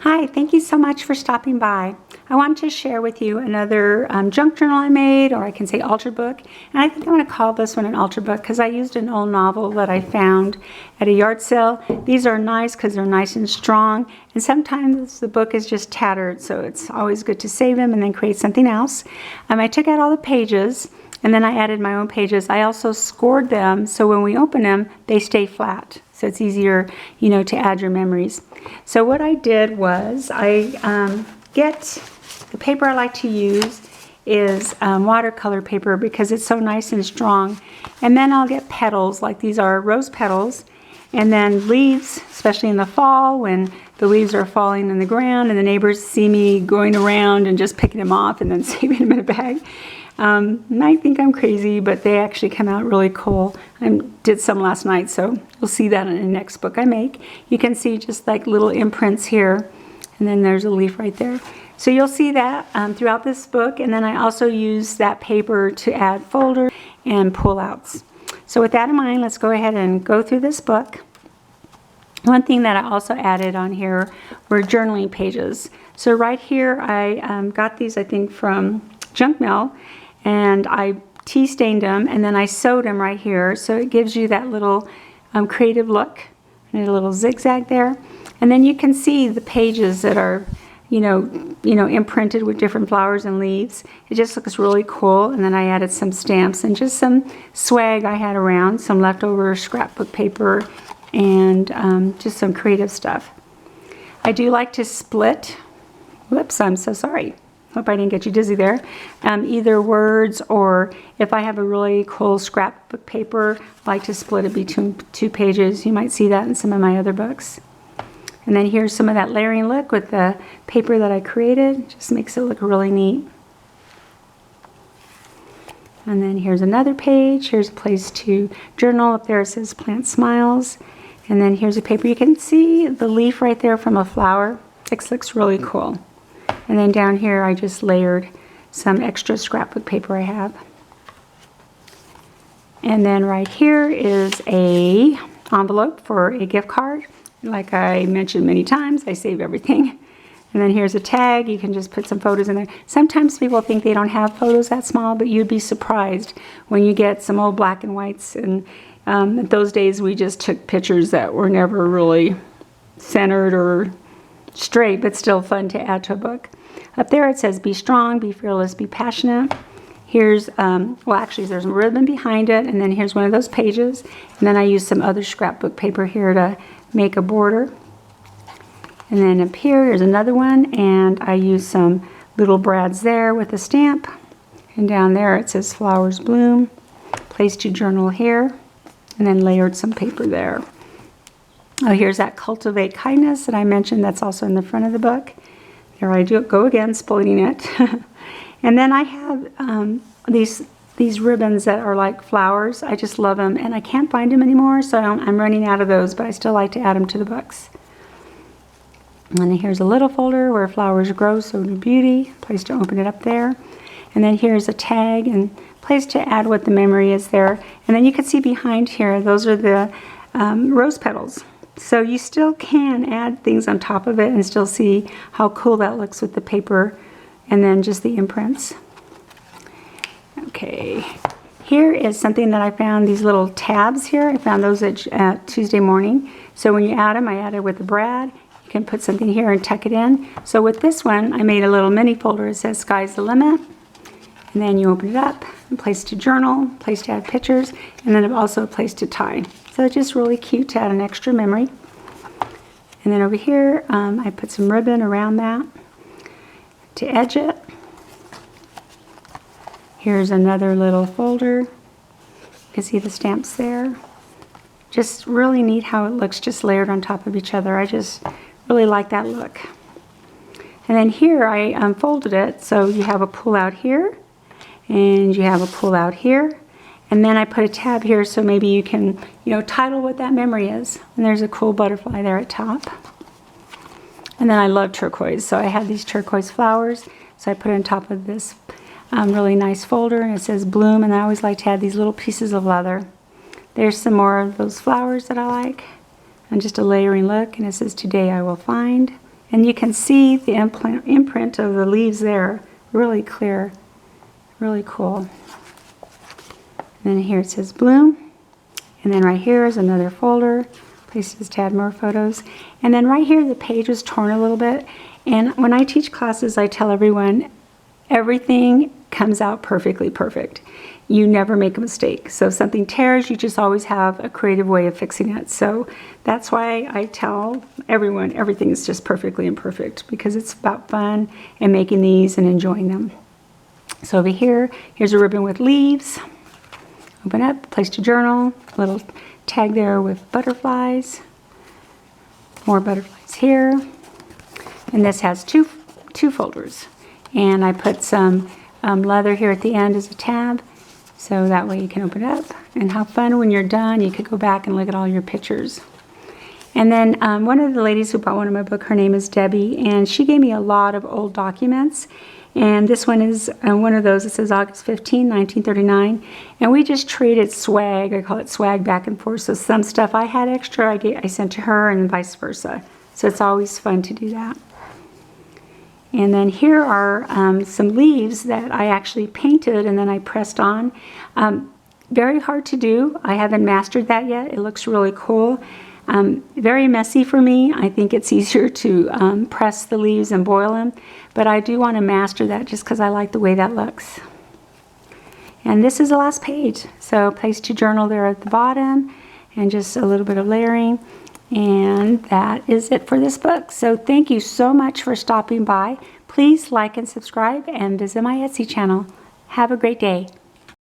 Hi, thank you so much for stopping by. I wanted to share with you another junk journal I made, or I can say altered book. And I think I'm going to call this one an altered book because I used an old novel that I found at a yard sale. These are nice because they're nice and strong. And sometimes the book is just tattered, so it's always good to save them and then create something else. I took out all the pages and then I added my own pages. I also scored them so when we open them, they stay flat. So it's easier, to add your memories. So what I did was I get the paper I like to use is watercolor paper because it's so nice and strong. And then I'll get petals, like these are rose petals. And then leaves, especially in the fall when the leaves are falling in the ground and the neighbors see me going around and just picking them off and then saving them in a bag. Might think I'm crazy, but they actually come out really cool. I did some last night, so you'll see that in the next book I make. You can see just like little imprints here, and then there's a leaf right there. So you'll see that throughout this book, and then I also use that paper to add folders and pull-outs. So with that in mind, let's go ahead and go through this book. One thing that I also added on here were journaling pages. So right here, I got these, I think, from junk mail, and I tea stained them and then I sewed them right here, so it gives you that little creative look and a little zigzag there. And then you can see the pages that are imprinted with different flowers and leaves. It just looks really cool. And then I added some stamps and just some swag I had around, some leftover scrapbook paper, and just some creative stuff. I do like to split, whoops, I'm so sorry. Hope I didn't get you dizzy there. Either words, or if I have a really cool scrapbook paper, I like to split it between two pages. You might see that in some of my other books. And then here's some of that layering look with the paper that I created. Just makes it look really neat. And then here's another page. Here's a place to journal. Up there it says Plant Smiles. And then here's a paper. You can see the leaf right there from a flower. This looks really cool. And then down here I just layered some extra scrapbook paper I have. And then right here is a envelope for a gift card. Like I mentioned many times, I save everything. And then here's a tag. You can just put some photos in there. Sometimes people think they don't have photos that small, but you'd be surprised when you get some old black and whites. And those days we just took pictures that were never really centered or straight, but still fun to add to a book. Up there it says, be strong, be fearless, be passionate. Here's, there's a ribbon behind it, and then here's one of those pages. And then I use some other scrapbook paper here to make a border. And then up here, here's another one, and I use some little brads there with a stamp. And down there it says flowers bloom, place to journal here, and then layered some paper there. Oh, here's that cultivate kindness that I mentioned. That's also in the front of the book. There I go again, splitting it. And then I have these ribbons that are like flowers. I just love them, and I can't find them anymore, so I'm running out of those, but I still like to add them to the books. And then here's a little folder where flowers grow, so do beauty. Place to open it up there. And then here's a tag and place to add what the memory is there. And then you can see behind here, those are the rose petals. So you still can add things on top of it and still see how cool that looks with the paper and then just the imprints. Okay, here is something that I found, these little tabs here. I found those at Tuesday morning. So when you add them, I added with the brad. You can put something here and tuck it in. So with this one, I made a little mini folder. It says Sky's the Limit. And then you open it up, a place to journal, place to add pictures, and then also a place to tie. So it's just really cute to add an extra memory. And then over here, I put some ribbon around that to edge it. Here's another little folder. You can see the stamps there. Just really neat how it looks just layered on top of each other. I just really like that look. And then here I unfolded it so you have a pull out here and you have a pull out here. And then I put a tab here so maybe you can, title what that memory is. And there's a cool butterfly there at top. And then I love turquoise, so I had these turquoise flowers. So I put it on top of this really nice folder, and it says bloom, and I always like to add these little pieces of leather. There's some more of those flowers that I like, and just a layering look, and it says today I will find. And you can see the imprint of the leaves there, really clear, really cool. And then here it says bloom. And then right here is another folder, places to add more photos. And then right here the page was torn a little bit. And when I teach classes, I tell everyone everything comes out perfectly perfect. You never make a mistake. So if something tears, you just always have a creative way of fixing it. So that's why I tell everyone everything is just perfectly imperfect, because it's about fun and making these and enjoying them. So over here, here's a ribbon with leaves. Open up, place to journal, little tag there with butterflies. More butterflies here. And this has two folders. And I put some leather here at the end as a tab, so that way you can open it up. And how fun when you're done, you could go back and look at all your pictures. And then one of the ladies who bought one of my books, her name is Debbie, and she gave me a lot of old documents. And this one is one of those. It says August 15, 1939. And we just traded swag. I call it swag back and forth. So some stuff I had extra, I sent to her, and vice versa. So it's always fun to do that. And then here are some leaves that I actually painted and then I pressed on. Very hard to do. I haven't mastered that yet. It looks really cool. Very messy for me. I think it's easier to press the leaves and boil them. But I do want to master that just because I like the way that looks. And this is the last page. So place to journal there at the bottom and just a little bit of layering. And that is it for this book. So thank you so much for stopping by. Please like and subscribe and visit my Etsy channel. Have a great day.